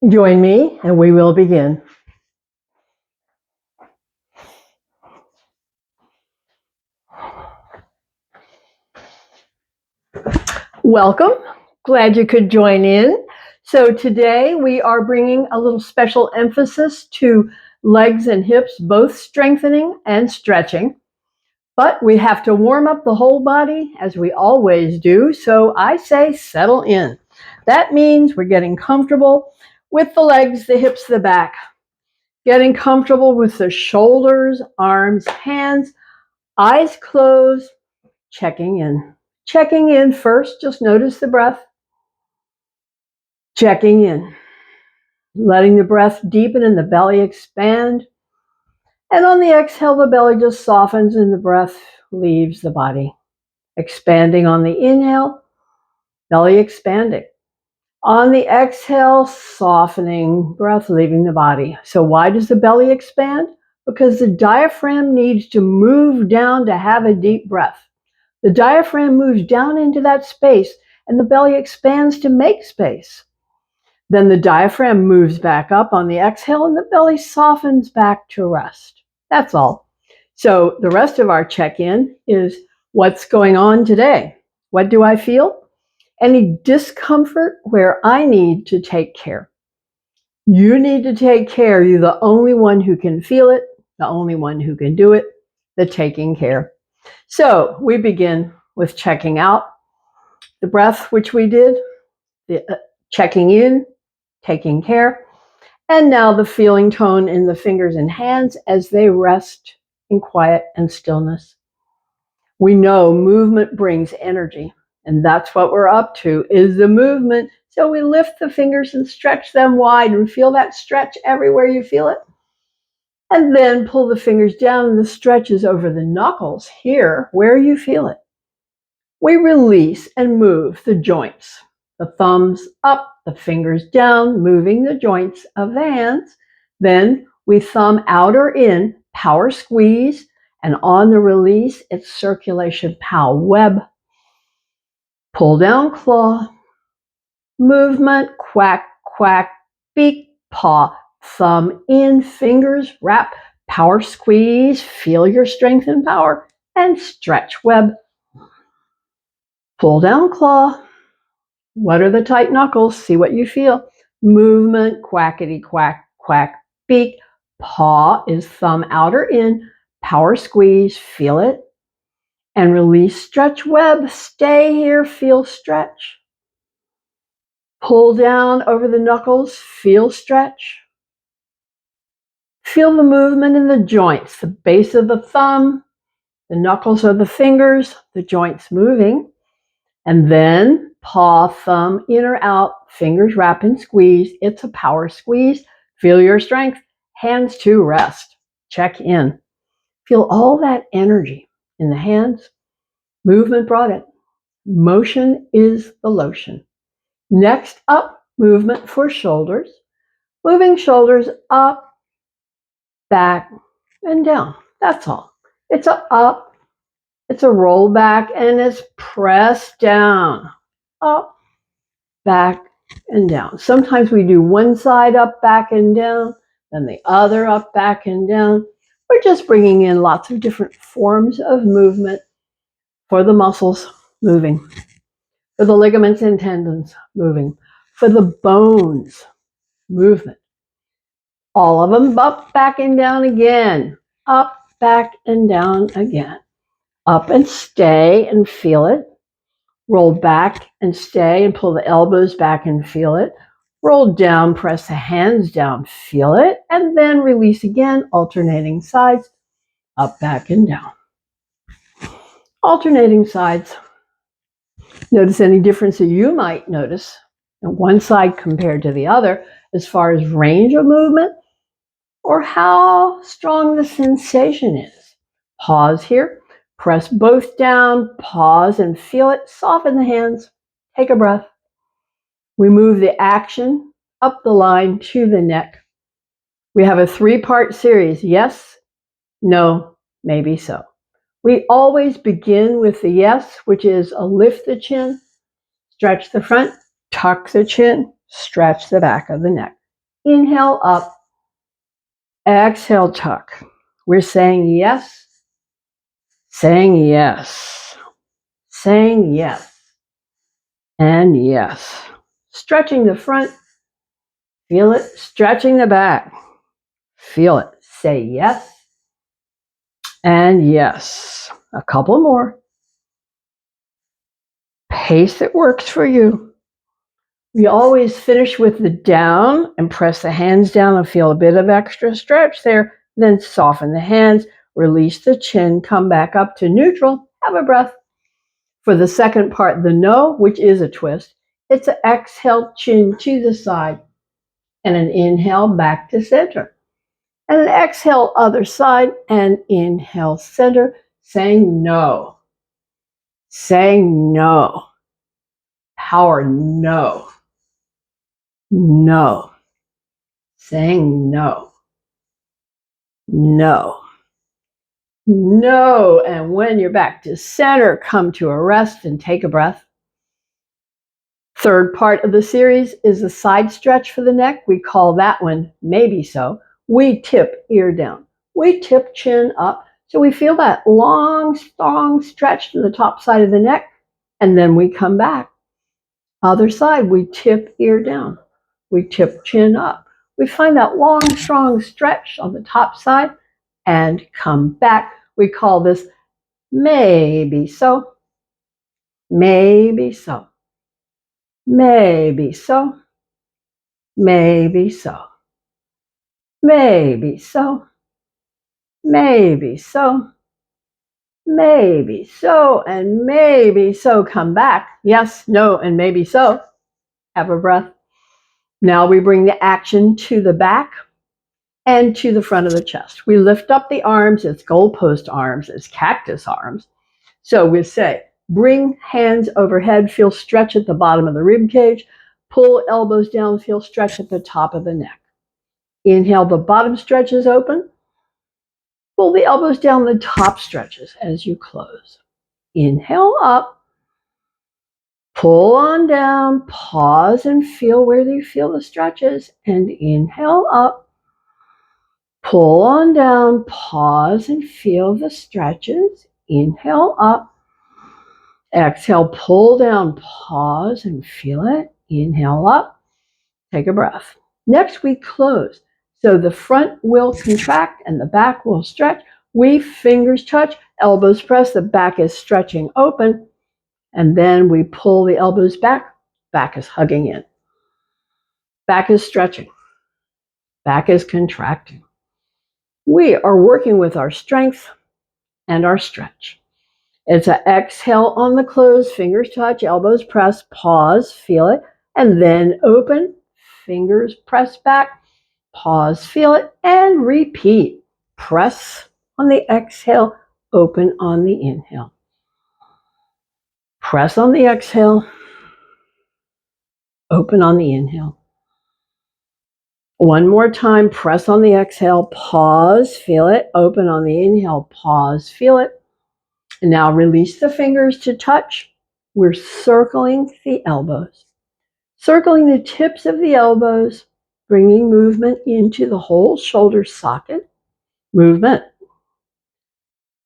Join me and we will begin. Welcome. Glad you could join in. So today we are bringing a little special emphasis to legs and hips, both strengthening and stretching. But we have to warm up the whole body as we always do. So I say settle in. That means we're getting comfortable with the legs, the hips, the back. Getting comfortable with the shoulders, arms, hands, eyes closed, checking in. Checking in first, just notice the breath. Checking in. Letting the breath deepen and the belly expand. And on the exhale, the belly just softens and the breath leaves the body. Expanding on the inhale, belly expanding. On the exhale, softening, breath leaving the body. So why does the belly expand? Because the diaphragm needs to move down to have a deep breath. The diaphragm moves down into that space and the belly expands to make space. Then the diaphragm moves back up on the exhale and the belly softens back to rest. That's all. So the rest of our check-in is what's going on today? What do I feel? Any discomfort where I need to take care? You need to take care. You're the only one who can feel it, the only one who can do it, the taking care. So we begin with checking out the breath, which we did, the checking in, taking care, and now the feeling tone in the fingers and hands as they rest in quiet and stillness. We know movement brings energy, and that's what we're up to, is the movement. So we lift the fingers and stretch them wide and feel that stretch everywhere you feel it. And then pull the fingers down and the stretches over the knuckles here where you feel it. We release and move the joints, the thumbs up, the fingers down, moving the joints of the hands. Then we thumb out or in, power squeeze, and on the release, it's circulation pow web. Pull down claw, movement, quack, quack, beak, paw, thumb in, fingers wrap, power squeeze, feel your strength and power, and stretch web. Pull down claw. What are the tight knuckles? See what you feel. Movement, quackity, quack, quack, beak. Paw is thumb out or in. Power squeeze, feel it. And release, stretch web. Stay here, feel stretch. Pull down over the knuckles, feel stretch. Feel the movement in the joints, the base of the thumb, the knuckles of the fingers, the joints moving. And then paw, thumb, in or out, fingers wrap and squeeze. It's a power squeeze. Feel your strength. Hands to rest. Check in. Feel all that energy in the hands. Movement brought it. Motion is the lotion. Next up, movement for shoulders. Moving shoulders up, back, and down. That's all. It's a up, it's a roll back, and it's press down. Up, back, and down. Sometimes we do one side up, back, and down, then the other up, back, and down. We're just bringing in lots of different forms of movement for the muscles moving, for the ligaments and tendons moving, for the bones movement. All of them up, back, and down again. Up, back, and down again. Up and stay and feel it. Roll back and stay and pull the elbows back and feel it. Roll down, press the hands down, feel it, and then release again, alternating sides, up, back, and down. Alternating sides. Notice any difference that you might notice on one side compared to the other as far as range of movement or how strong the sensation is. Pause here. Press both down, pause and feel it, soften the hands, take a breath. We move the action up the line to the neck. We have a 3-part series, yes, no, maybe so. We always begin with the yes, which is a lift the chin, stretch the front, tuck the chin, stretch the back of the neck. Inhale up. Exhale, tuck. We're saying yes, saying yes, saying yes, and yes. Stretching the front. Feel it. Stretching the back. Feel it. Say yes and yes. A couple more. Pace that works for you. We always finish with the down and press the hands down and feel a bit of extra stretch there. Then soften the hands, release the chin, come back up to neutral. Have a breath. For the second part, the no, which is a twist, it's an exhale, chin to the side, and an inhale back to center. And an exhale, other side, and inhale, center, saying no. Saying no. Power, no. No. Saying no. No. No. And when you're back to center, come to a rest and take a breath. Third part of the series is the side stretch for the neck. We call that one maybe so. We tip ear down. We tip chin up. So we feel that long, strong stretch to the top side of the neck. And then we come back. Other side, we tip ear down. We tip chin up. We find that long, strong stretch on the top side and come back. We call this maybe so. Maybe so. Maybe so. Maybe so. Maybe so. Maybe so. Maybe so. And maybe so. Come back. Yes, no, and maybe so. Have a breath. Now we bring the action to the back and to the front of the chest. We lift up the arms. It's goalpost arms. It's cactus arms. So we say, bring hands overhead. Feel stretch at the bottom of the rib cage. Pull elbows down. Feel stretch at the top of the neck. Inhale, the bottom stretches open. Pull the elbows down, the top stretches as you close. Inhale up. Pull on down. Pause and feel where you feel the stretches. And inhale up. Pull on down. Pause and feel the stretches. Inhale up. Exhale, pull down. Pause and feel it. Inhale up. Take a breath. Next, we close. So the front will contract and the back will stretch. We fingers touch, elbows press, the back is stretching open, and then we pull the elbows back. Back is hugging in. Back is stretching. Back is contracting. We are working with our strength and our stretch. It's an exhale on the close, fingers touch, elbows press, pause, feel it, and then open, fingers press back, pause, feel it, and repeat. Press on the exhale, open on the inhale. Press on the exhale, open on the inhale. One more time, press on the exhale, pause, feel it, open on the inhale, pause, feel it. And now release the fingers to touch. We're circling the elbows. Circling the tips of the elbows, bringing movement into the whole shoulder socket. Movement.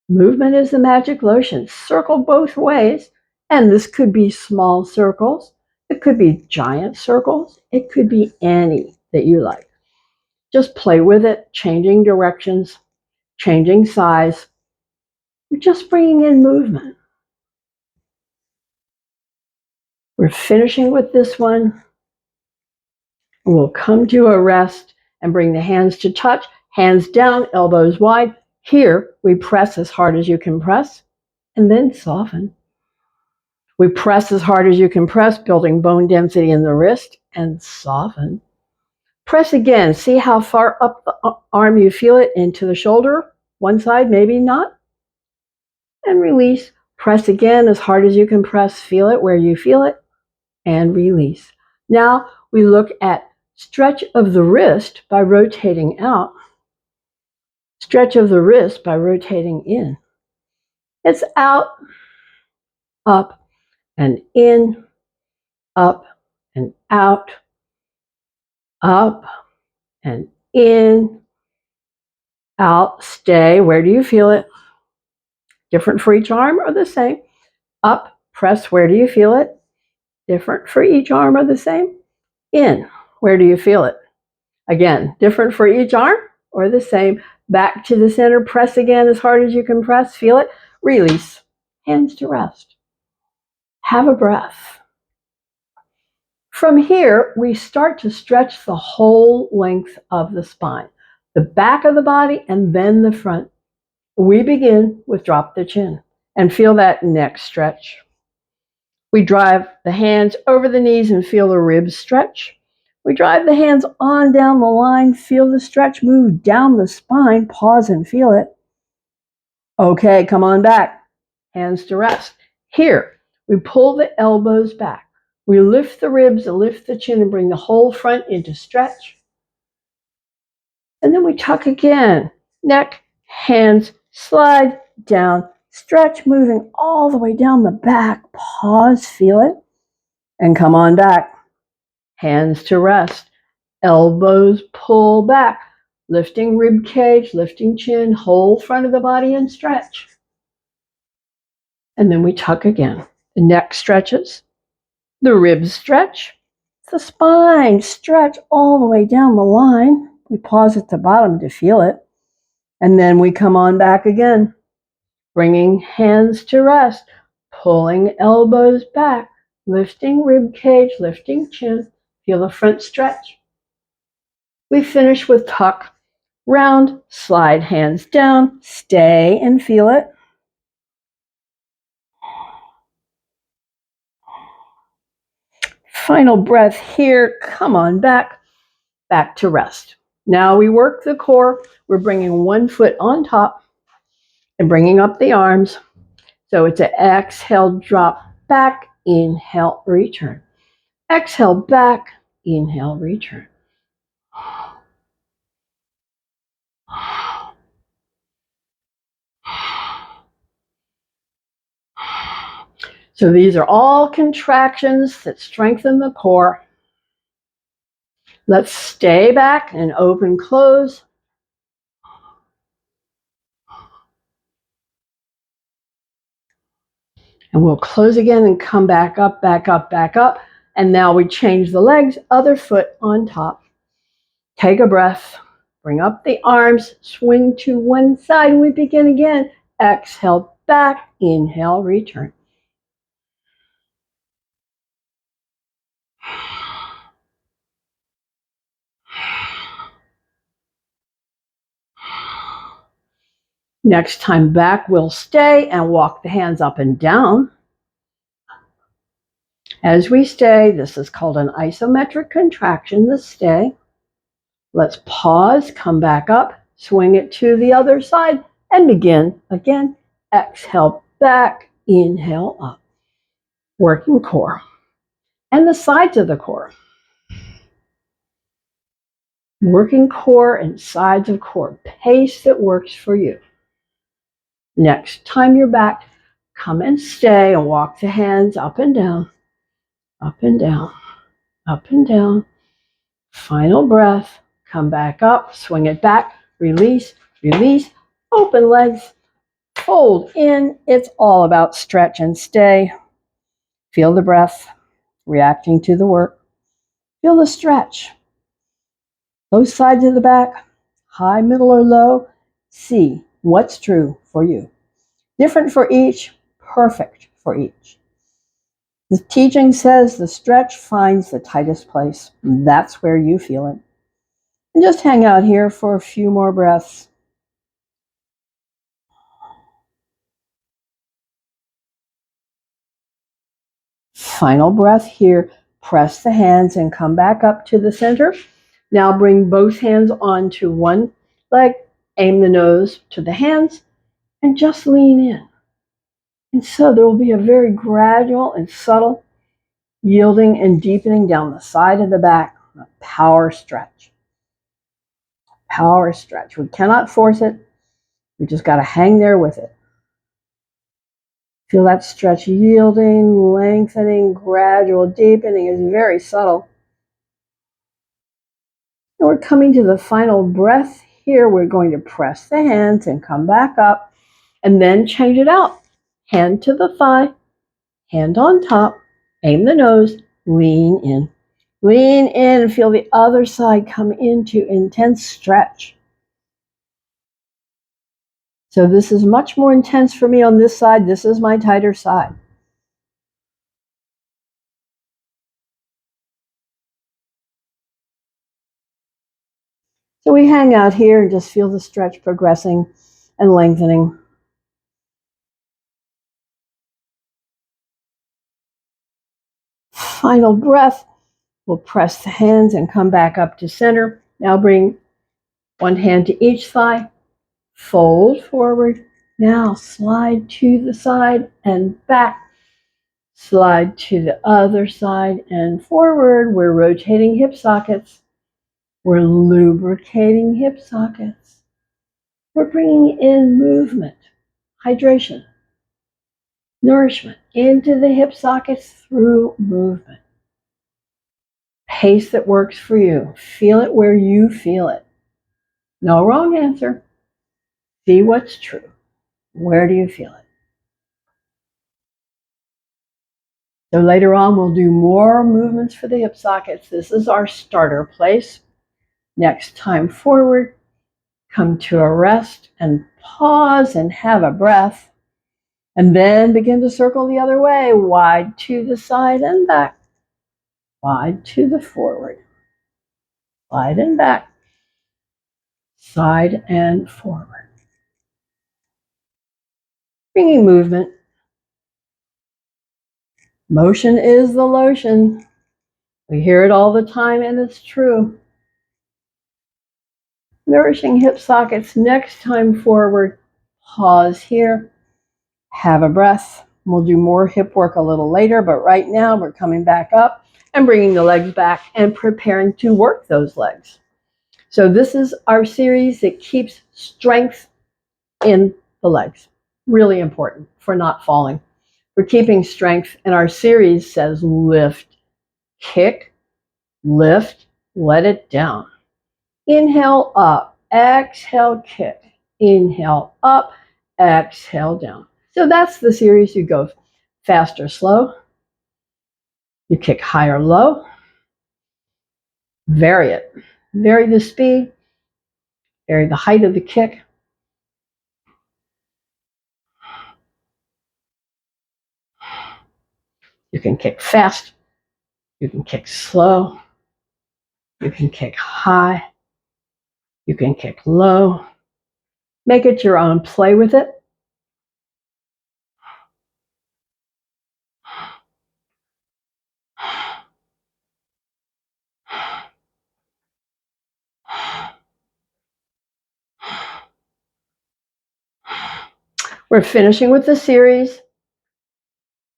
Movement is the magic lotion. Circle both ways. And this could be small circles. It could be giant circles. It could be any that you like. Just play with it, changing directions, changing size. We're just bringing in movement. We're finishing with this one. We'll come to a rest and bring the hands to touch, hands down, elbows wide. Here, we press as hard as you can press, and then soften. We press as hard as you can press, building bone density in the wrist, and soften. Press again. See how far up the arm you feel it into the shoulder. One side, maybe not. And release. Press again as hard as you can press. Feel it where you feel it, and release. Now we look at stretch of the wrist by rotating out. Stretch of the wrist by rotating in. It's out, up, and in, up, and out, up, and in, out, stay. Where do you feel it? Different for each arm or the same? Up, press. Where do you feel it? Different for each arm or the same? In, where do you feel it? Again, different for each arm or the same? Back to the center, press again as hard as you can press. Feel it. Release. Hands to rest. Have a breath. From here, we start to stretch the whole length of the spine, the back of the body and then the front. We begin with drop the chin and feel that neck stretch. We drive the hands over the knees and feel the ribs stretch. We drive the hands on down the line, feel the stretch, move down the spine, pause and feel it. Okay, come on back. Hands to rest. Here, we pull the elbows back. We lift the ribs and lift the chin and bring the whole front into stretch. And then we tuck again. Neck, hands, slide down, stretch, moving all the way down the back. Pause, feel it, and come on back. Hands to rest. Elbows pull back, lifting rib cage, lifting chin, whole front of the body and stretch. And then we tuck again. The neck stretches, the ribs stretch, the spine stretch all the way down the line. We pause at the bottom to feel it. And then we come on back again, bringing hands to rest, pulling elbows back, lifting rib cage, lifting chin, feel the front stretch. We finish with tuck, round, slide hands down, stay and feel it. Final breath here, come on back, back to rest. Now we work the core. We're bringing one foot on top and bringing up the arms. So it's an exhale, drop back, inhale, return. Exhale, back, inhale, return. So these are all contractions that strengthen the core. Let's stay back and open, close. And we'll close again and come back up, back up, back up. And now we change the legs, other foot on top. Take a breath, bring up the arms, swing to one side, and we begin again. Exhale, back, inhale, return. Next time back, we'll stay and walk the hands up and down. As we stay, this is called an isometric contraction, the stay. Let's pause, come back up, swing it to the other side, and begin again. Exhale, back, inhale, up. Working core. And the sides of the core. Working core and sides of core. Pace that works for you. Next time you're back, come and stay and walk the hands up and down, up and down, up and down. Final breath. Come back up, swing it back, release, release, open legs, fold in. It's all about stretch and stay. Feel the breath, reacting to the work. Feel the stretch. Both sides of the back, high, middle, or low. See what's true for you. Different for each, perfect for each. The teaching says the stretch finds the tightest place. That's where you feel it. And just hang out here for a few more breaths. Final breath here. Press the hands and come back up to the center. Now bring both hands onto one leg. Aim the nose to the hands and just lean in. And so there will be a very gradual and subtle yielding and deepening down the side of the back. A power stretch. Power stretch. We cannot force it. We just got to hang there with it. Feel that stretch yielding, lengthening, gradual deepening is very subtle. And we're coming to the final breath here. We're going to press the hands and come back up and then change it out. Hand to the thigh, hand on top, aim the nose, lean in. Lean in and feel the other side come into intense stretch. So this is much more intense for me on this side. This is my tighter side. So we hang out here and just feel the stretch progressing and lengthening. Final breath. We'll press the hands and come back up to center. Now bring one hand to each thigh. Fold forward. Now slide to the side and back. Slide to the other side and forward. We're rotating hip sockets. We're lubricating hip sockets. We're bringing in movement, hydration, nourishment into the hip sockets through movement. Pace that works for you. Feel it where you feel it. No wrong answer. See what's true. Where do you feel it? So later on, we'll do more movements for the hip sockets. This is our starter place. Next time forward, come to a rest and pause and have a breath. And then begin to circle the other way, wide to the side and back, wide to the forward, side and back, side and forward. Bringing movement. Motion is the lotion. We hear it all the time and it's true. Nourishing hip sockets. Next time forward, pause here, have a breath. We'll do more hip work a little later, but right now we're coming back up and bringing the legs back and preparing to work those legs. So this is our series that keeps strength in the legs. Really important for not falling. We're keeping strength, and our series says lift, kick, lift, let it down. Inhale up, exhale, kick. Inhale up, exhale down. So that's the series. You go fast or slow. You kick high or low. Vary it. Vary the speed. Vary the height of the kick. You can kick fast. You can kick slow. You can kick high. You can kick low. Make it your own. Play with it. We're finishing with the series,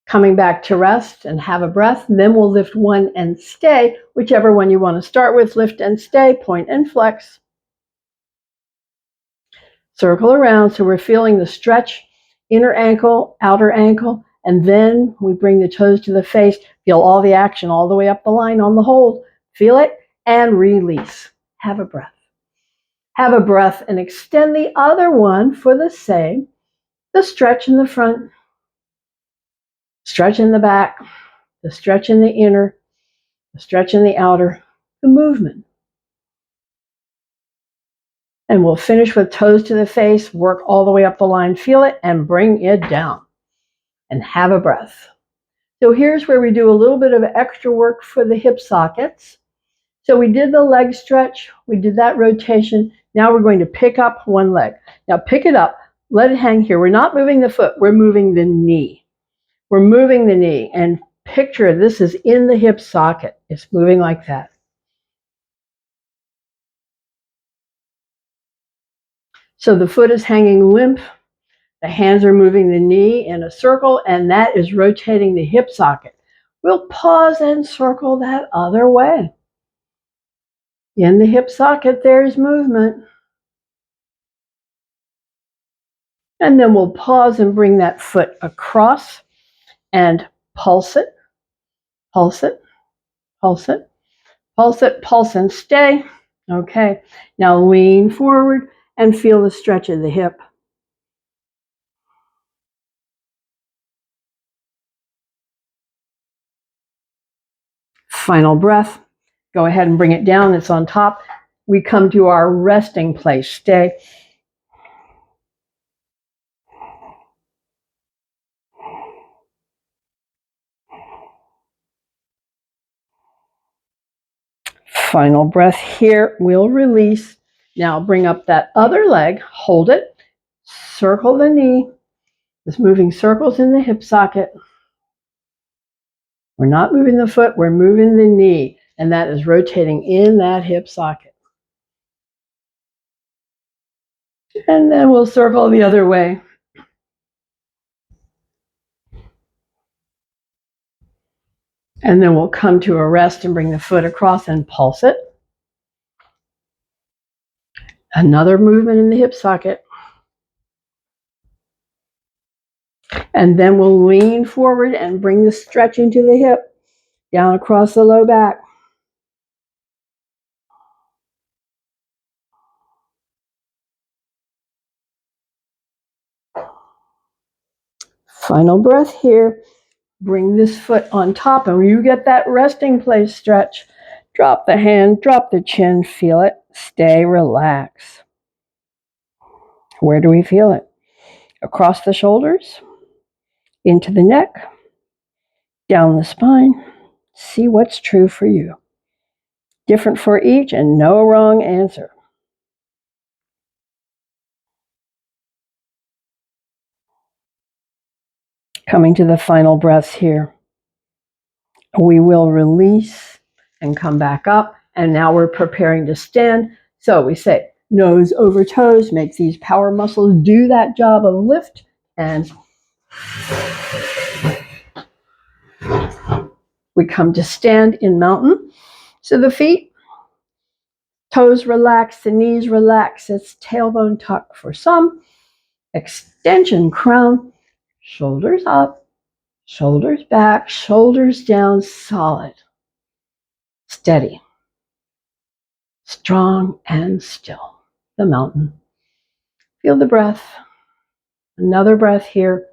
coming back to rest and have a breath. And then we'll lift one and stay, whichever one you want to start with. Lift and stay, point and flex. Circle around so we're feeling the stretch, inner ankle, outer ankle, and then we bring the toes to the face. Feel all the action all the way up the line on the hold. Feel it and release. Have a breath. Have a breath and extend the other one for the same. The stretch in the front, stretch in the back, the stretch in the inner, the stretch in the outer, the movement. And we'll finish with toes to the face, work all the way up the line, feel it, and bring it down. And have a breath. So here's where we do a little bit of extra work for the hip sockets. So we did the leg stretch, we did that rotation. Now we're going to pick up one leg. Now pick it up, let it hang here. We're not moving the foot, we're moving the knee. We're moving the knee, and picture this is in the hip socket. It's moving like that. So the foot is hanging limp. The hands are moving the knee in a circle, and that is rotating the hip socket. We'll pause and circle that other way. In the hip socket, there's movement. And then we'll pause and bring that foot across and pulse it, pulse it, pulse it, pulse it, pulse and stay. Okay, now lean forward and feel the stretch of the hip. Final breath. Go ahead and bring it down. It's on top. We come to our resting place. Stay. Final breath here. We'll release. Now bring up that other leg. Hold it. Circle the knee. Just moving circles in the hip socket. We're not moving the foot. We're moving the knee. And that is rotating in that hip socket. And then we'll circle the other way. And then we'll come to a rest and bring the foot across and pulse it. Another movement in the hip socket. And then we'll lean forward and bring the stretch into the hip, down across the low back. Final breath here. Bring this foot on top, and when you get that resting place stretch, drop the hand, drop the chin, feel it, stay, relax. Where do we feel it? Across the shoulders, into the neck, down the spine. See what's true for you. Different for each and no wrong answer. Coming to the final breaths here. We will release and come back up. And now we're preparing to stand. So we say nose over toes, make these power muscles do that job of lift. And we come to stand in mountain. So the feet, toes relax, the knees relax. It's tailbone tuck for some. Extension crown, shoulders up, shoulders back, shoulders down, solid. Steady. Strong and still. The mountain. Feel the breath. Another breath here.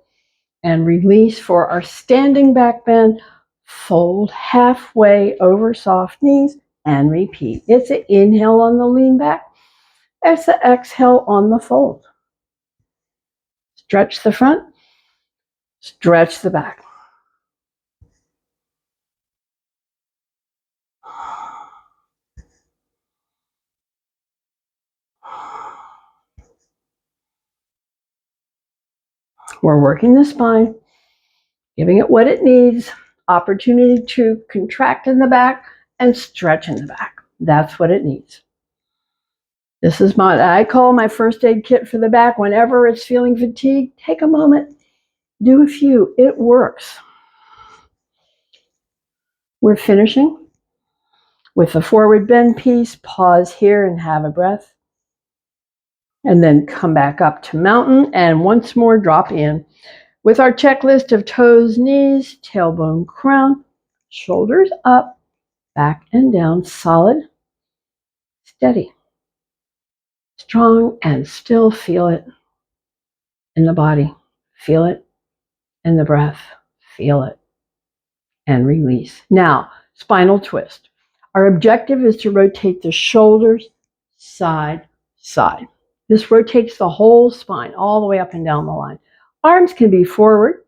And release for our standing back bend. Fold halfway over soft knees and repeat. It's an inhale on the lean back. It's an exhale on the fold. Stretch the front. Stretch the back. We're working the spine, giving it what it needs, opportunity to contract in the back and stretch in the back. That's what it needs. This is I call my first aid kit for the back. Whenever it's feeling fatigued, take a moment, do a few. It works. We're finishing with the forward bend piece. Pause here and have a breath. And then come back up to mountain and once more drop in. With our checklist of toes, knees, tailbone, crown, shoulders up, back and down, solid, steady, strong and still. Feel it in the body, feel it in the breath, feel it, and release. Now, spinal twist. Our objective is to rotate the shoulders side, side. This rotates the whole spine all the way up and down the line. Arms can be forward,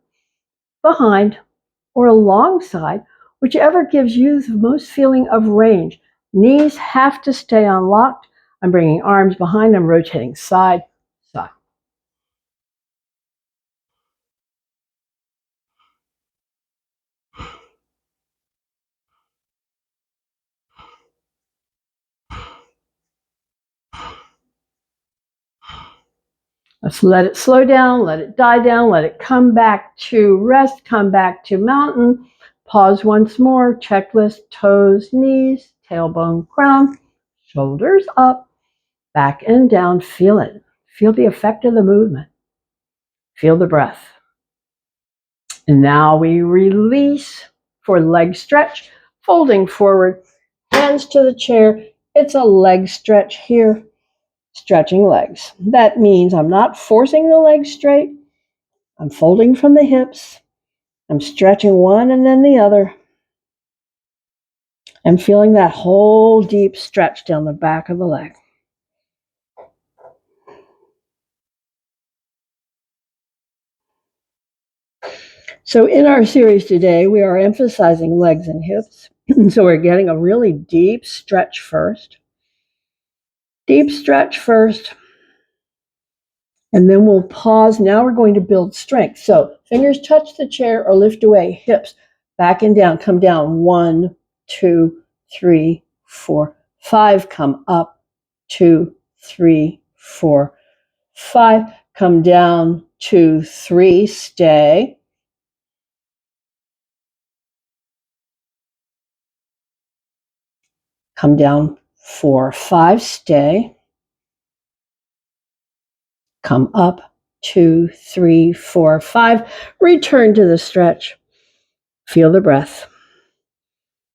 behind, or alongside, whichever gives you the most feeling of range. Knees have to stay unlocked. I'm bringing arms behind. I'm rotating side, side. Let's let it slow down, let it die down, let it come back to rest, come back to mountain. Pause once more, checklist, toes, knees, tailbone, crown, shoulders up, back and down. Feel it. Feel the effect of the movement. Feel the breath. And now we release for leg stretch, folding forward, hands to the chair, It's a leg stretch here, stretching legs. That means I'm not forcing the legs straight. I'm folding from the hips. I'm stretching one and then the other. I'm feeling that whole deep stretch down the back of the leg. So in our series today, we are emphasizing legs and hips. So we're getting a really deep stretch first. Deep stretch first. And then we'll pause. Now we're going to build strength. So fingers touch the chair or lift away. Hips back and down. Come down. 1, 2, 3, 4, 5. Come up. 2, 3, 4, 5. Come down. 2, 3. Stay. Come down. 4, 5. Stay. Come up. 2, 3, 4, 5. Return to the stretch. Feel the breath.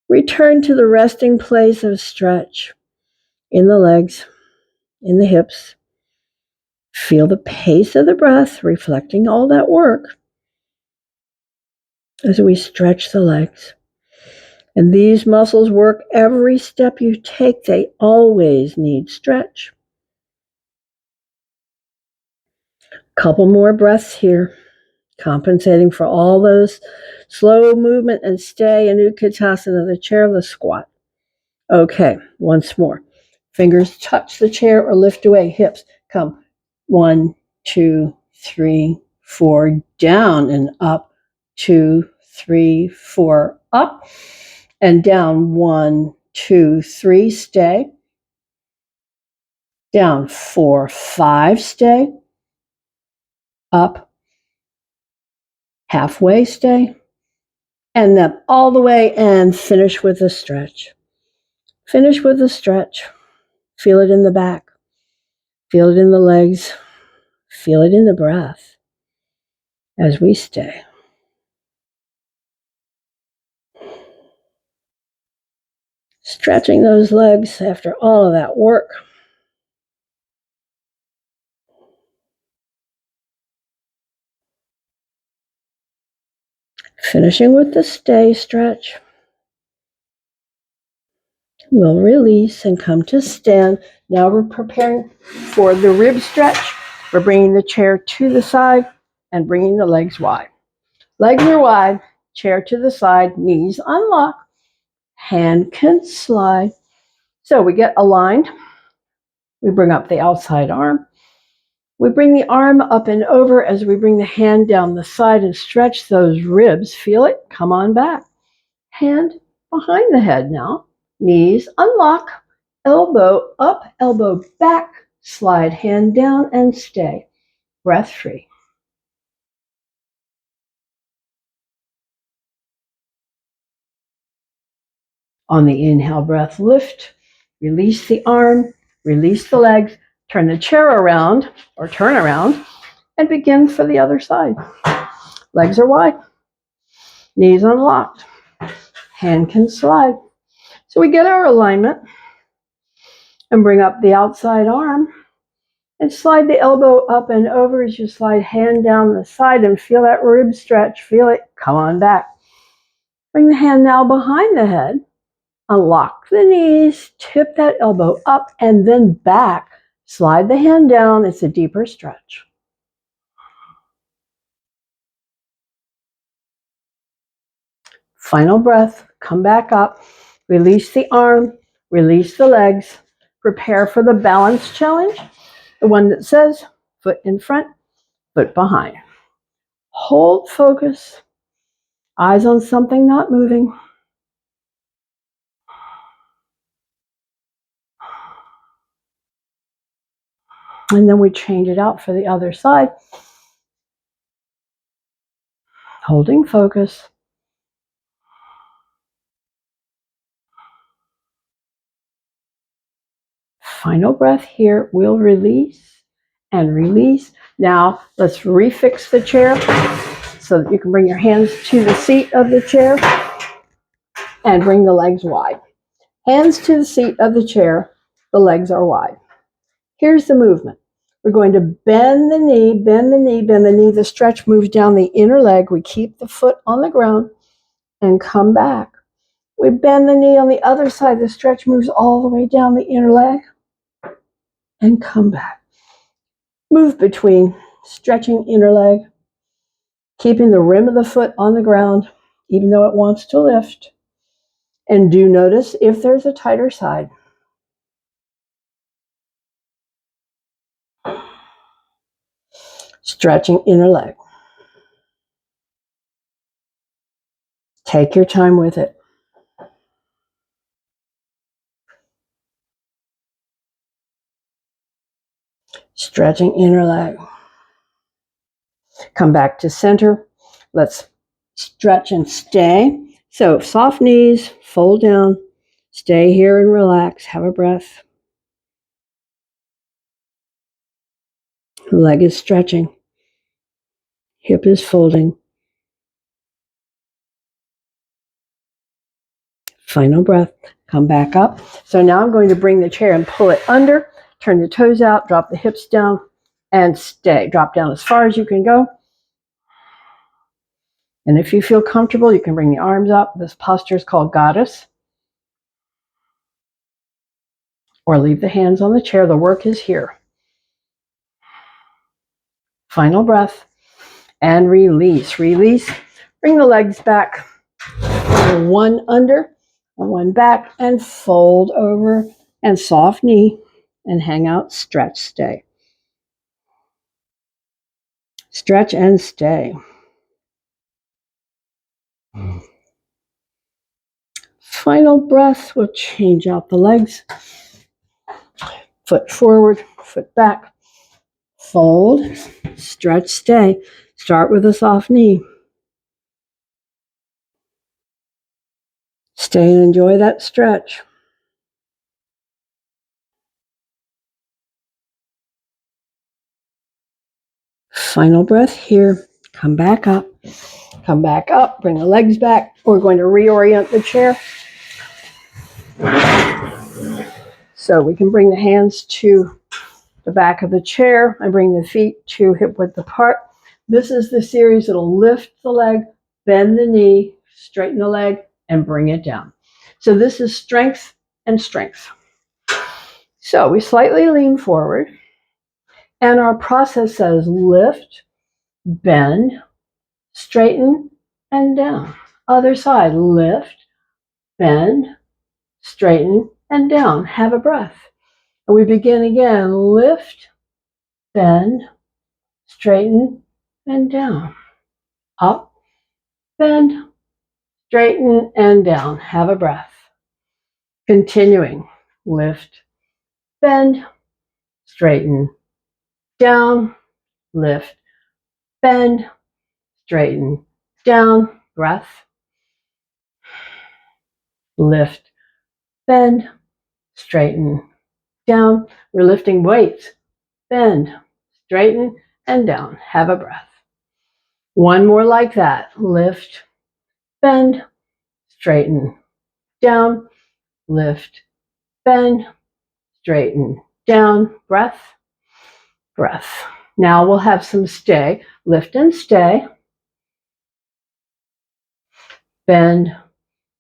Return to the resting place of stretch in the legs, in the hips. Feel the pace of the breath, reflecting all that work as we stretch the legs. And these muscles work every step you take. They always need stretch. Couple more breaths here, compensating for all those slow movement and stay in Utkatasana, the chair of the squat. Okay, once more. Fingers touch the chair or lift away. Hips come 1, 2, 3, 4, down and up. 2, 3, 4, up and down. 1, 2, 3, stay. Down. 4, 5, stay. Up. Halfway, stay. And then all the way and finish with a stretch. Finish with a stretch. Feel it in the back. Feel it in the legs. Feel it in the breath as we stay. Stretching those legs after all of that work. Finishing with the stay stretch. We'll release and come to stand. Now we're preparing for the rib stretch. We're bringing the chair to the side and bringing the legs wide. Legs are wide, chair to the side, knees unlock, hand can slide. So we get aligned. We bring up the outside arm. We bring the arm up and over as we bring the hand down the side and stretch those ribs. Feel it? Come on back. Hand behind the head now. Knees unlock. Elbow up, elbow back. Slide hand down and stay. Breath free. On the inhale breath, lift. Release the arm. Release the legs. Turn the chair around or turn around and begin for the other side. Legs are wide. Knees unlocked. Hand can slide. So we get our alignment and bring up the outside arm and slide the elbow up and over as you slide hand down the side and feel that rib stretch. Feel it. Come on back. Bring the hand now behind the head. Unlock the knees. Tip that elbow up and then back. Slide the hand down. It's a deeper stretch. Final breath. Come back up. Release the arm. Release the legs. Prepare for the balance challenge. The one that says foot in front, foot behind. Hold focus. Eyes on something not moving. And then we change it out for the other side. Holding focus. Final breath here. We'll release and release. Now let's refix the chair so that you can bring your hands to the seat of the chair and bring the legs wide. Hands to the seat of the chair. The legs are wide. Here's the movement. We're going to bend the knee, bend the knee, bend the knee. The stretch moves down the inner leg. We keep the foot on the ground and come back. We bend the knee on the other side. The stretch moves all the way down the inner leg and come back. Move between stretching inner leg, keeping the rim of the foot on the ground, even though it wants to lift. And do notice if there's a tighter side. Stretching inner leg. Take your time with it. Stretching inner leg. Come back to center. Let's stretch and stay. So soft knees, fold down, stay here and relax. Have a breath. Leg is stretching. Hip is folding. Final breath. Come back up. So now I'm going to bring the chair and pull it under. Turn the toes out, drop the hips down, and stay. Drop down as far as you can go. And if you feel comfortable, you can bring the arms up. This posture is called goddess. Or leave the hands on the chair. The work is here. Final breath. And release. Release. Bring the legs back. One under, one back, and fold over. And soft knee. And hang out. Stretch. Stay. Stretch and stay. Final breath. We'll change out the legs. Foot forward, foot back. Fold, stretch, stay. Start with a soft knee. Stay and enjoy that stretch. Final breath here. Come back up. Come back up. Bring the legs back. We're going to reorient the chair. So we can bring the hands to the back of the chair and bring the feet to hip width apart. This is the series that'll lift the leg, bend the knee, straighten the leg, and bring it down. So this is strength and strength. So we slightly lean forward, and our process says lift, bend, straighten, and down. Other side, lift, bend, straighten, and down. Have a breath. And we begin again, lift, bend, straighten, and down. Up, bend, straighten, and down. Have a breath. Continuing, lift, bend, straighten, down, lift, bend, straighten, down, breath, lift, bend, straighten, down. We're lifting weights, bend, straighten, and down. Have a breath. One more like that. Lift, bend, straighten, down, lift, bend, straighten, down, breath, breath. Now we'll have some stay. Lift and stay. Bend,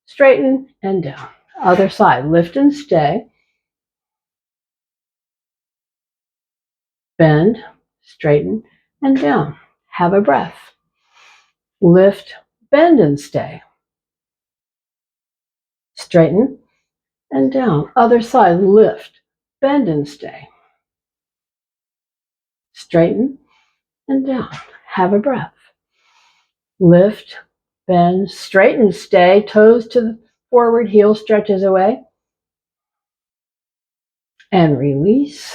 straighten, and down. Other side. Lift and stay. Bend, straighten, and down. Have a breath. Lift, bend, and stay. Straighten, and down. Other side. Lift, bend, and stay. Straighten, and down. Have a breath. Lift, bend, straighten, stay. Toes to the forward, heel stretches away. And release.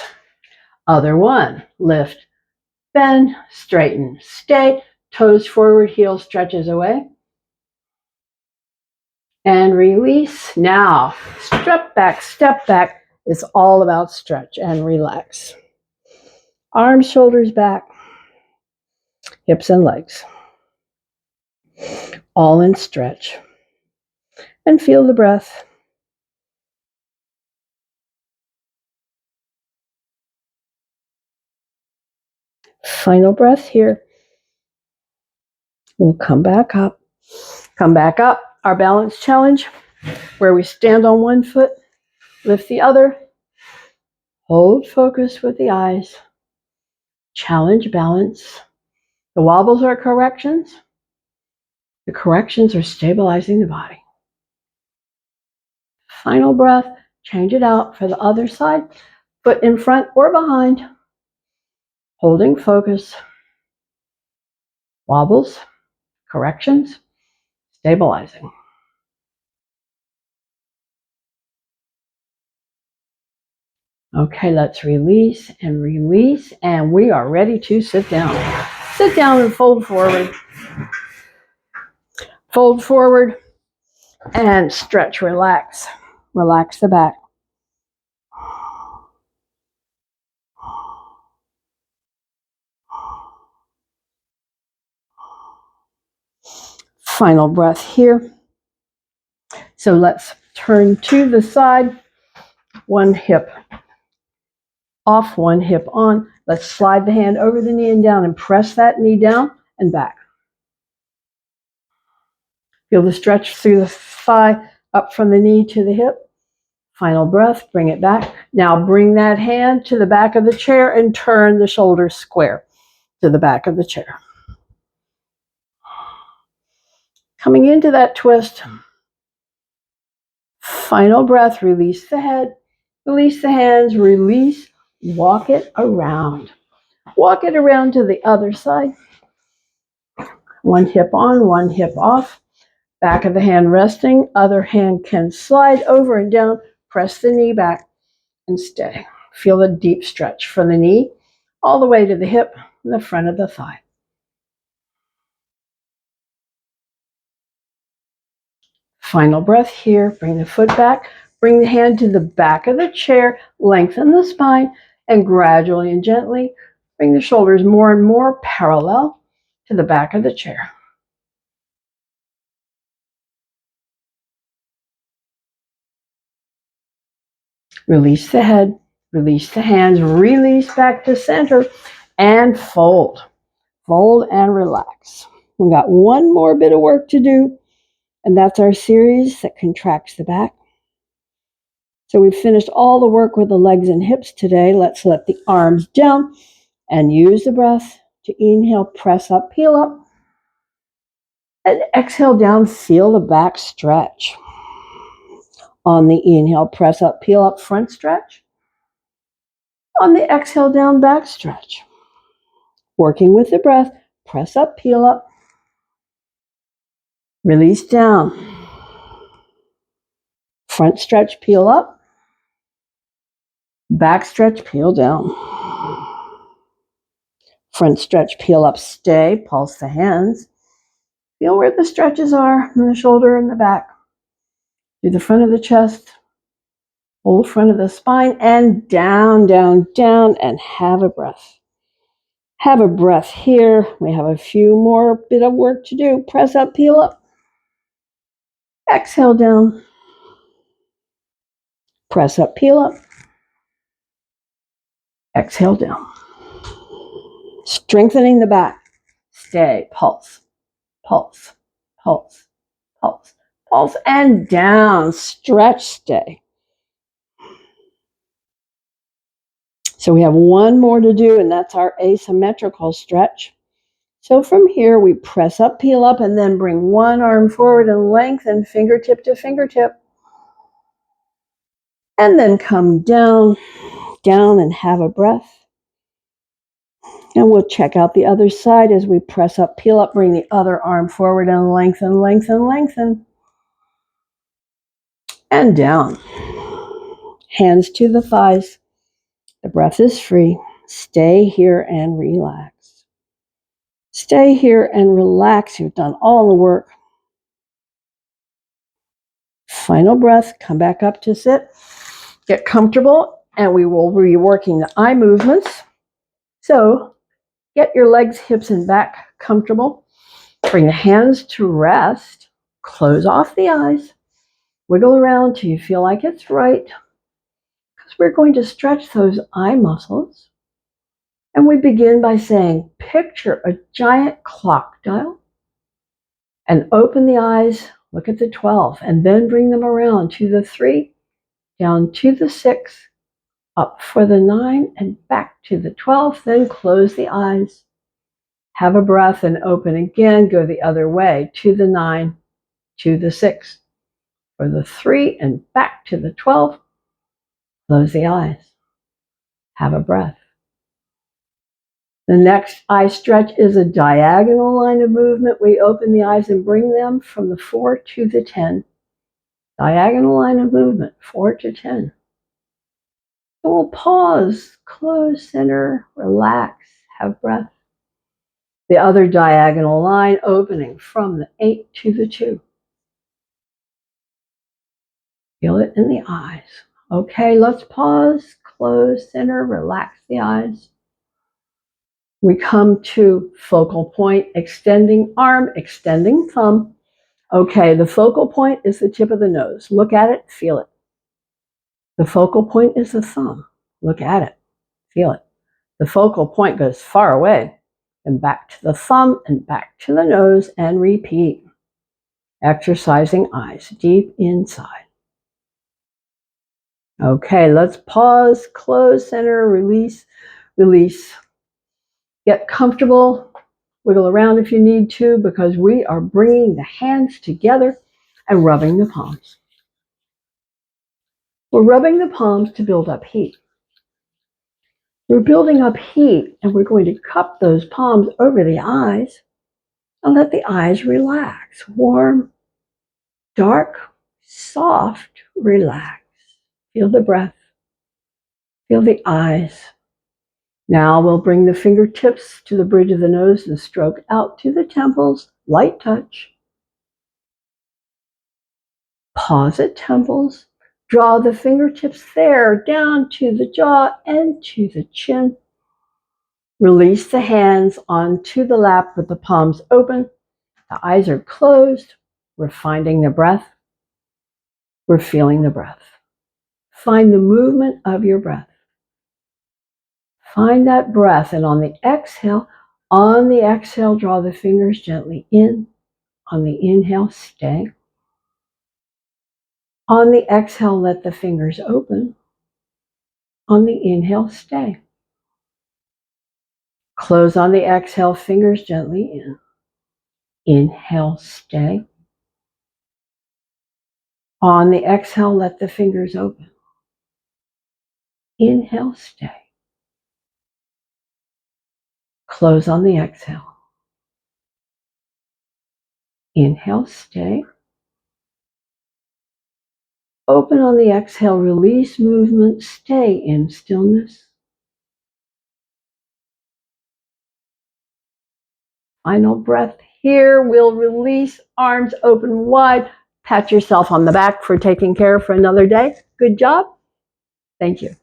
Other one. Lift, bend, straighten, stay. Toes forward, heel stretches away. And release. Now, step back. It's all about stretch and relax. Arms, shoulders back, hips and legs. All in stretch. And feel the breath. Final breath here. We'll come back up. Come back up. Our balance challenge, where we stand on one foot, lift the other, hold focus with the eyes, challenge balance. The wobbles are corrections. The corrections are stabilizing the body. Final breath, change it out for the other side, foot in front or behind, holding focus, wobbles, corrections, stabilizing. Okay, let's release, and we are ready to sit down. Sit down and fold forward. Fold forward and stretch, relax. Relax the back. Final breath here. So let's turn to the side, one hip off, one hip on. Let's slide the hand over the knee and down and press that knee down and back. Feel the stretch through the thigh, up from the knee to the hip. Final breath, bring it back. Now bring that hand to the back of the chair and turn the shoulders square to the back of the chair. Coming into that twist. Final breath, release the head, release the hands, release, walk it around. Walk it around to the other side. One hip on, one hip off. Back of the hand resting, other hand can slide over and down. Press the knee back and stay. Feel a deep stretch from the knee all the way to the hip and the front of the thigh. Final breath here. Bring the foot back. Bring the hand to the back of the chair. Lengthen the spine and gradually and gently bring the shoulders more and more parallel to the back of the chair. Release the head, release the hands, release back to center, and fold. Fold and relax. We've got one more bit of work to do, and that's our series that contracts the back. So we've finished all the work with the legs and hips today. Let's let the arms down and use the breath to inhale, press up, peel up, and exhale down, feel the back stretch. On the inhale, press up, peel up, front stretch. On the exhale down, back stretch. Working with the breath, press up, peel up, release down. Front stretch, peel up. Back stretch, peel down. Front stretch, peel up, stay, pulse the hands. Feel where the stretches are in the shoulder and the back. Through the front of the chest, whole front of the spine, and down, down, down, and have a breath. Have a breath here. We have a few more bit of work to do. Press up, peel up. Exhale down. Press up, peel up. Exhale down. Strengthening the back. Stay, pulse, pulse, pulse, pulse, pulse, and down. Stretch, stay. So we have one more to do, and that's our asymmetrical stretch. So from here, we press up, peel up, and then bring one arm forward and lengthen fingertip to fingertip. And then come down, down, and have a breath. And we'll check out the other side as we press up, peel up, bring the other arm forward and lengthen, lengthen, lengthen. And down. Hands to the thighs. The breath is free. Stay here and relax. Stay here and relax. You've done all the work. Final breath. Come back up to sit. Get comfortable, and we will be working the eye movements. So get your legs, hips, and back comfortable. Bring the hands to rest. Close off the eyes. Wiggle around till you feel like it's right. Because we're going to stretch those eye muscles. And we begin by saying, picture a giant clock dial and open the eyes, look at the 12, and then bring them around to the 3, down to the 6, up for the 9, and back to the 12. Then close the eyes. Have a breath and open again. Go the other way to the 9, to the 6, for the 3, and back to the 12. Close the eyes. Have a breath. The next eye stretch is a diagonal line of movement. We open the eyes and bring them from the 4 to the 10. Diagonal line of movement, 4 to 10. So we'll pause, close, center, relax, have breath. The other diagonal line opening from the 8 to the 2. Feel it in the eyes. Okay, let's pause, close, center, relax the eyes. We come to focal point, extending arm, extending thumb. Okay, the focal point is the tip of the nose. Look at it, feel it. The focal point is the thumb. Look at it, feel it. The focal point goes far away, and back to the thumb and back to the nose, and repeat. Exercising eyes deep inside. Okay, let's pause, close, center, release, release. Get comfortable, wiggle around if you need to, because we are bringing the hands together and rubbing the palms. We're rubbing the palms to build up heat. We're building up heat, and we're going to cup those palms over the eyes and let the eyes relax. Warm, dark, soft, relax. Feel the breath. Feel the eyes. Now we'll bring the fingertips to the bridge of the nose and stroke out to the temples, light touch. Pause at temples. Draw the fingertips there, down to the jaw and to the chin. Release the hands onto the lap with the palms open. The eyes are closed. We're finding the breath. We're feeling the breath. Find the movement of your breath. Find that breath, and on the exhale, draw the fingers gently in. On the inhale, stay. On the exhale, let the fingers open. On the inhale, stay. Close on the exhale, fingers gently in. Inhale, stay. On the exhale, let the fingers open. Inhale, stay. Close on the exhale. Inhale, stay. Open on the exhale, release movement, stay in stillness. Final breath here. We'll release, arms open wide. Pat yourself on the back for taking care for another day. Good job. Thank you.